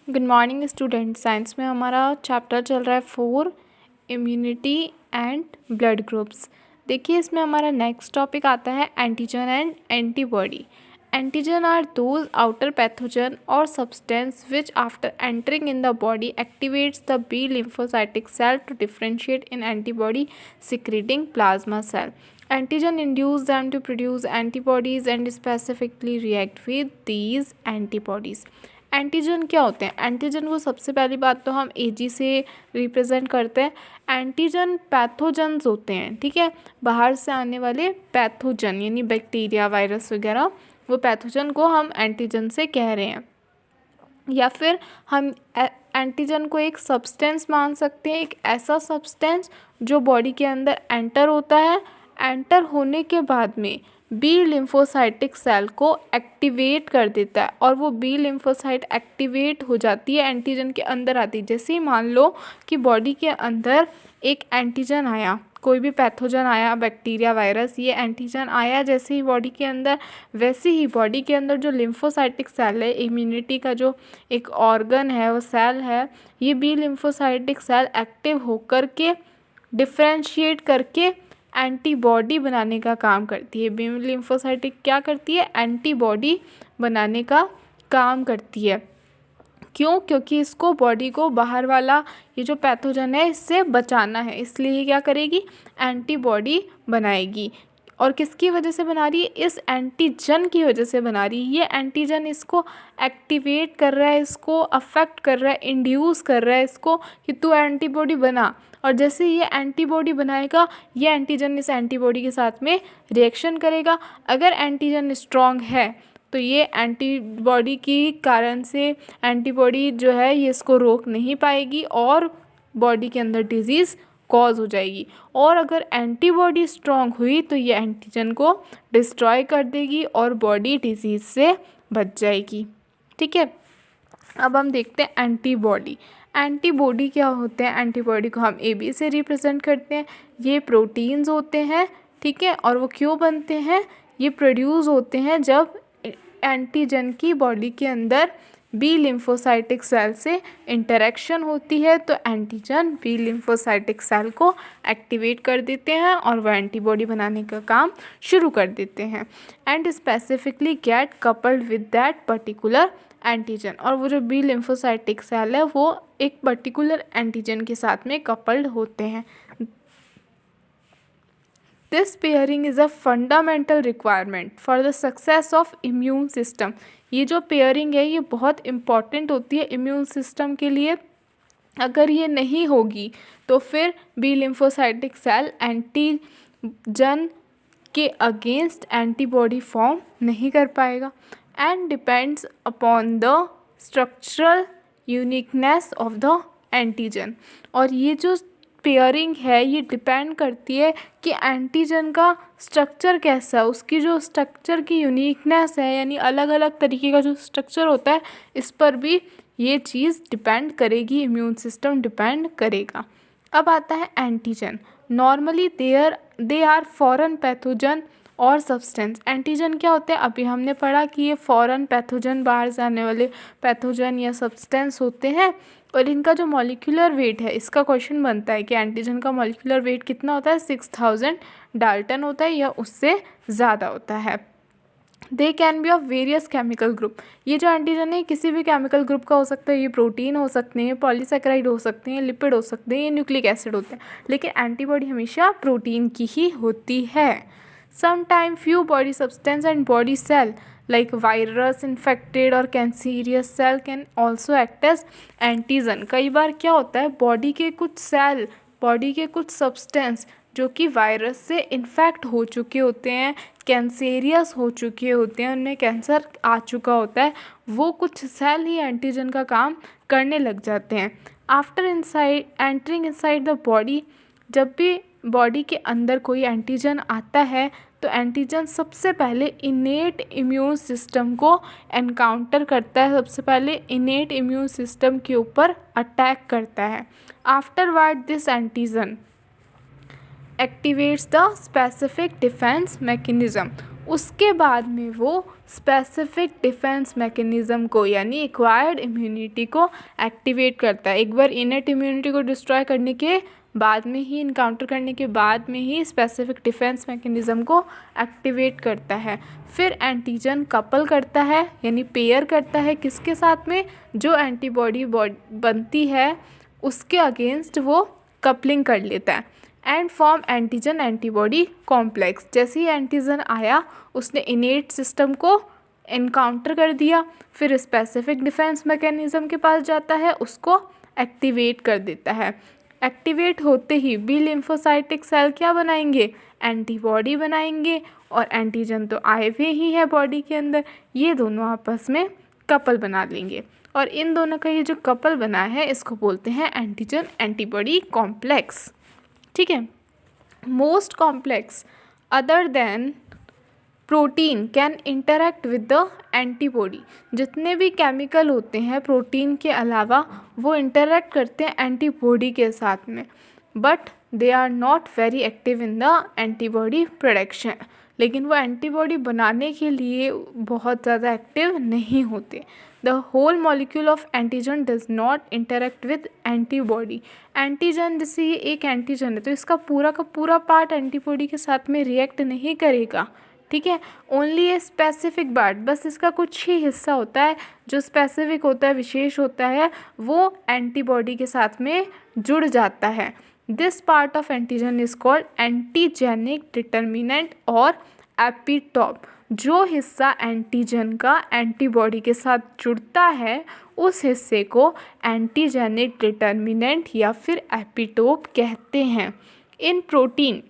Good morning student. Science में हमारा chapter चल रहा है 4 इम्यूनिटी एंड ब्लड ग्रुप्स। देखिए इसमें हमारा नेक्स्ट टॉपिक आता है antigen and antibody. Antigen are those outer pathogen और substance which after entering in the body activates the B lymphocytic cell to differentiate in antibody secreting plasma cell. Antigen induce them to produce antibodies and specifically react with these antibodies. Antigen क्या होते हैं? Antigen को सबसे पहली बात तो हम एजी से रिप्रेजेंट करते हैं। एंटीजन पैथोजन्स होते हैं, ठीक है, बाहर से आने वाले पैथोजन यानी बैक्टीरिया, वायरस वगैरह, वो पैथोजन को हम एंटीजन से कह रहे हैं। या फिर हम एंटीजन को एक सब्सटेंस मान सकते हैं, एक ऐसा सब्सटेंस जो बॉडी के अंदर एंटर होता है, एंटर होने के बाद में बी लिम्फोसाइटिक सेल को एक्टिवेट कर देता है और वो बी लिम्फोसाइट एक्टिवेट हो जाती है, एंटीजन के अंदर आती है। जैसे ही मान लो कि बॉडी के अंदर एक एंटीजन आया, कोई भी पैथोजन आया, बैक्टीरिया, वायरस, ये एंटीजन आया जैसे ही बॉडी के अंदर, वैसे ही बॉडी के अंदर जो लिम्फोसाइटिक सेल है, इम्यूनिटी का जो एक ऑर्गन है, वो सेल है, ये बी लिम्फोसाइटिक सेल एक्टिव होकर के डिफ्रेंशिएट करके एंटीबॉडी बनाने का काम करती है। बी लिम्फोसाइटिक क्या करती है? एंटीबॉडी बनाने का काम करती है। क्यों? क्योंकि इसको बॉडी को बाहर वाला ये जो पैथोजन है इससे बचाना है, इसलिए ये क्या करेगी? एंटीबॉडी बनाएगी। और किसकी वजह से बना रही है? इस एंटीजन की वजह से बना रही है। ये एंटीजन इसको एक्टिवेट कर रहा है, इसको अफेक्ट कर रहा है, इंड्यूस कर रहा है इसको कि तू एंटीबॉडी बना। और जैसे ये एंटीबॉडी बनाएगा, ये एंटीजन इस एंटीबॉडी के साथ में रिएक्शन करेगा। अगर एंटीजन स्ट्रॉन्ग है तो ये एंटीबॉडी की कारण से एंटीबॉडी जो है ये इसको रोक नहीं पाएगी और बॉडी के अंदर डिजीज़ कॉज हो जाएगी। और अगर एंटीबॉडी स्ट्रॉन्ग हुई तो ये एंटीजन को डिस्ट्रॉय कर देगी और बॉडी डिजीज़ से बच जाएगी। ठीक है, अब हम देखते हैं एंटीबॉडी। एंटीबॉडी क्या होते हैं? एंटीबॉडी को हम AB से रिप्रेजेंट करते हैं। ये प्रोटीन्स होते हैं, ठीक है, और वो क्यों बनते हैं? ये प्रोड्यूस होते हैं जब एंटीजन की बॉडी के अंदर बी लिम्फोसाइटिक सेल से इंटरेक्शन होती है तो एंटीजन बी लिम्फोसाइटिक सेल को एक्टिवेट कर देते हैं और वह एंटीबॉडी बनाने का काम शुरू कर देते हैं and specifically get coupled with that particular antigen. और वो जो बी लिम्फोसाइटिक सेल है वो एक पर्टिकुलर एंटीजन के साथ में कपल्ड होते हैं। This pairing is a fundamental requirement for the success of immune system. ये जो पेयरिंग है ये बहुत इम्पॉर्टेंट होती है इम्यून सिस्टम के लिए। अगर ये नहीं होगी तो फिर बी लिम्फोसाइटिक सेल एंटीजन के अगेंस्ट एंटीबॉडी फॉर्म नहीं कर पाएगा and depends upon the structural uniqueness of the antigen. और ये जो पेयरिंग है ये डिपेंड करती है कि एंटीजन का स्ट्रक्चर कैसा है, उसकी जो स्ट्रक्चर की यूनिकनेस है, यानी अलग अलग तरीके का जो स्ट्रक्चर होता है, इस पर भी ये चीज़ डिपेंड करेगी, इम्यून सिस्टम डिपेंड करेगा। अब आता है antigen. Normally they are foreign pathogen और सब्सटेंस। एंटीजन क्या होते हैं? अभी हमने पढ़ा कि ये फॉरेन पैथोजन, बाहर से आने वाले पैथोजन या सब्सटेंस होते हैं और इनका जो मॉलिक्यूलर वेट है, इसका क्वेश्चन बनता है कि एंटीजन का मॉलिक्यूलर वेट कितना होता है? 6000 डाल्टन होता है या उससे ज़्यादा होता है। They can be of various chemical group. ये जो एंटीजन है किसी भी केमिकल ग्रुप का हो सकता है। ये प्रोटीन हो सकते हैं, पॉलीसेकेराइड हो सकते हैं, लिपिड हो सकते हैं, ये न्यूक्लिक एसिड होते हैं, लेकिन एंटीबॉडी हमेशा प्रोटीन की ही होती है। Sometime few body substance and body cell like virus infected और cancerous cell can also act as antigen. कई बार क्या होता है, बॉडी के कुछ सेल, बॉडी के कुछ सब्सटेंस जो कि वायरस से इन्फेक्ट हो चुके होते हैं, कैंसेरियस हो चुके होते हैं, उनमें कैंसर आ चुका होता है, वो कुछ सेल ही एंटीजन का काम करने लग जाते हैं। After entering inside the body, जब भी बॉडी के अंदर कोई एंटीजन आता है तो एंटीजन सबसे पहले इनेट इम्यून सिस्टम को एनकाउंटर करता है, सबसे पहले इनेट इम्यून सिस्टम के ऊपर अटैक करता है। Afterward this antigen activates the specific defence mechanism. उसके बाद में वो स्पेसिफिक डिफेंस मैकेनिज़्म को यानी एक्वायर्ड इम्यूनिटी को एक्टिवेट करता है। एक बार इनेट इम्यूनिटी को डिस्ट्रॉय करने के बाद में ही, इनकाउंटर करने के बाद में ही स्पेसिफिक डिफेंस मैकेनिज़्म को एक्टिवेट करता है। फिर एंटीजन कपल करता है यानी पेयर करता है किसके साथ में, जो एंटीबॉडी बनती है उसके अगेंस्ट वो कपलिंग कर लेता है and form antigen antibody complex. जैसे ही एंटीजन आया उसने इनेट सिस्टम को एनकाउंटर कर दिया, फिर स्पेसिफिक डिफेंस मैकेनिज़्म के पास जाता है, उसको एक्टिवेट कर देता है। एक्टिवेट होते ही बी लिम्फोसाइटिक सेल क्या बनाएंगे, एंटीबॉडी बनाएंगे, और एंटीजन तो आए हुए ही है बॉडी के अंदर, ये दोनों आपस में कपल बना लेंगे और इन दोनों का ये जो कपल बना है इसको बोलते हैं एंटीजन एंटीबॉडी कॉम्प्लेक्स। ठीक है। Most complex other than protein can interact with the antibody. जितने भी केमिकल होते हैं प्रोटीन के अलावा वो इंटरेक्ट करते हैं एंटीबॉडी के साथ में, but they are not very active in the antibody production. लेकिन वो एंटीबॉडी बनाने के लिए बहुत ज़्यादा एक्टिव नहीं होते। The whole molecule of antigen does not interact with antibody. Antigen जैसे ये एक एंटीजन है तो इसका पूरा का पूरा पार्ट एंटीबॉडी के साथ में रिएक्ट नहीं करेगा। ठीक है, ओनली ए स्पेसिफिक पार्ट, बस इसका कुछ ही हिस्सा होता है जो स्पेसिफिक होता है, विशेष होता है, वो एंटीबॉडी के साथ में जुड़ जाता है। This part of antigen is called antigenic determinant और एपिटोप। जो हिस्सा एंटीजन का एंटीबॉडी के साथ जुड़ता है उस हिस्से को एंटीजेनिक डिटर्मिनेंट या फिर एपिटोप कहते हैं। इन प्रोटीन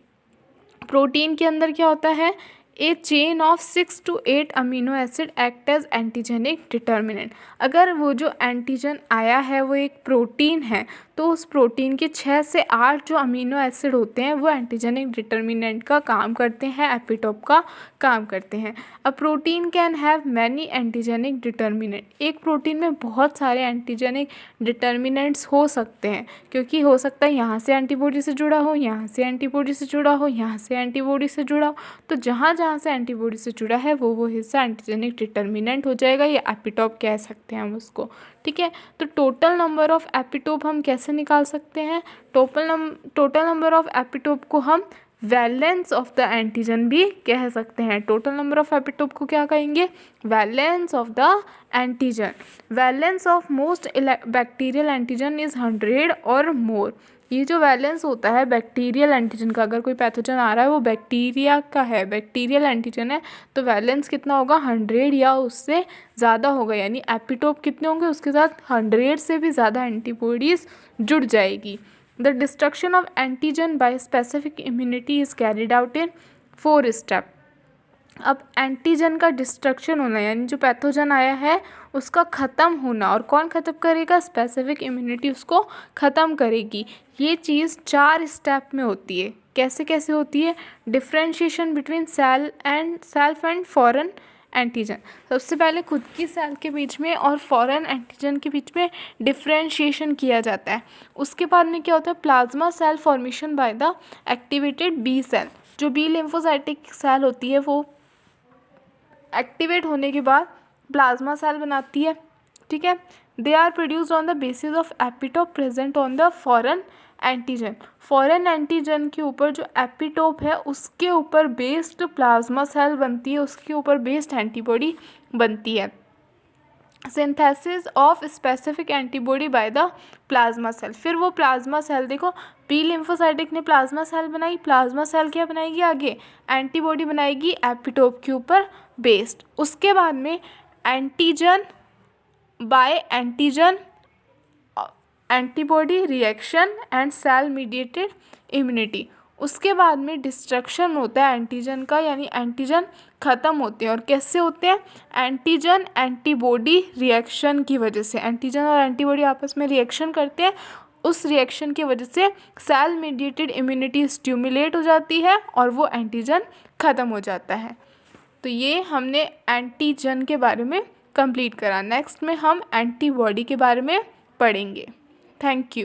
के अंदर क्या होता है, a chain of 6 to 8 amino acid act as antigenic determinant. अगर वो जो एंटीजन आया है वो एक प्रोटीन है तो उस प्रोटीन के 6 से 8 जो अमीनो एसिड होते हैं वो एंटीजेनिक डिटर्मिनेंट का काम करते हैं, एपिटोप का काम करते हैं। A protein can have many antigenic determinant. एक प्रोटीन में बहुत सारे एंटीजेनिक डिटर्मिनेंट्स हो सकते हैं, क्योंकि हो सकता है यहाँ से एंटीबॉडी से जुड़ा हो, यहाँ से एंटीबॉडी से जुड़ा हो, यहाँ से एंटीबॉडी से जुड़ा हो, तो जहाँ जहाँ से एंटीबॉडी से जुड़ा है वो हिस्सा एंटीजेनिक डिटर्मिनेंट हो जाएगा, या एपिटोप कह सकते हैं हम उसको। ठीक है, तो टोटल नंबर ऑफ एपिटोप हम कैसे निकाल सकते हैं, टोटल नंबर ऑफ एपिटोप को हम वैलेंस ऑफ द एंटीजन भी कह सकते हैं। टोटल नंबर ऑफ एपिटोप को क्या कहेंगे, valence of the antigen. Valence of most bacterial antigen is 100 और मोर। ये जो वैलेंस होता है बैक्टीरियल एंटीजन का, अगर कोई पैथोजन आ रहा है वो बैक्टीरिया का है, बैक्टीरियल एंटीजन है, तो वैलेंस कितना होगा, 100 या उससे ज़्यादा होगा। यानी एपिटोप कितने होंगे, उसके साथ 100 से भी ज़्यादा एंटीबॉडीज़ जुड़ जाएगी। The destruction of antigen by specific immunity is carried out in 4 step. अब एंटीजन का डिस्ट्रक्शन होना यानी जो पैथोजन आया है उसका ख़त्म होना, और कौन ख़त्म करेगा, स्पेसिफिक इम्यूनिटी उसको ख़त्म करेगी। ये चीज़ 4 स्टेप में होती है। कैसे कैसे होती है, differentiation between self and foreign antigen. सबसे पहले खुद की सेल के बीच में और फॉरेन एंटीजन के बीच में डिफ्रेंशिएशन किया जाता है। उसके बाद में क्या होता है, plasma cell formation by the activated B cell. जो बी लिम्फोसाइटिक सेल होती है वो एक्टिवेट होने के बाद प्लाज्मा सेल बनाती है। ठीक है, they are produced on the basis of epitope present on the foreign antigen. Foreign antigen के ऊपर जो एपिटोप है उसके ऊपर बेस्ड प्लाज्मा सेल बनती है, उसके ऊपर बेस्ड एंटीबॉडी बनती है। Synthesis of specific antibody by the plasma cell. फिर वो प्लाज्मा सेल, देखो बी लिम्फोसाइटिक ने प्लाज्मा सेल बनाई, प्लाज्मा सेल क्या बनाएगी, आगे एंटीबॉडी बनाएगी एपिटोप के ऊपर बेस्ड। उसके बाद में antigen by antigen antibody reaction and cell mediated immunity. उसके बाद में डिस्ट्रक्शन होता है एंटीजन का, यानी एंटीजन ख़त्म होते हैं। और कैसे होते हैं, एंटीजन एंटीबॉडी रिएक्शन की वजह से। एंटीजन और एंटीबॉडी आपस में रिएक्शन करते हैं, उस रिएक्शन की वजह से सेल मीडिएटेड इम्यूनिटी स्टिमुलेट हो जाती है और वो एंटीजन ख़त्म हो जाता है। तो ये हमने एंटीजन के बारे में कंप्लीट करा। नेक्स्ट में हम एंटीबॉडी के बारे में पढ़ेंगे। Thank you.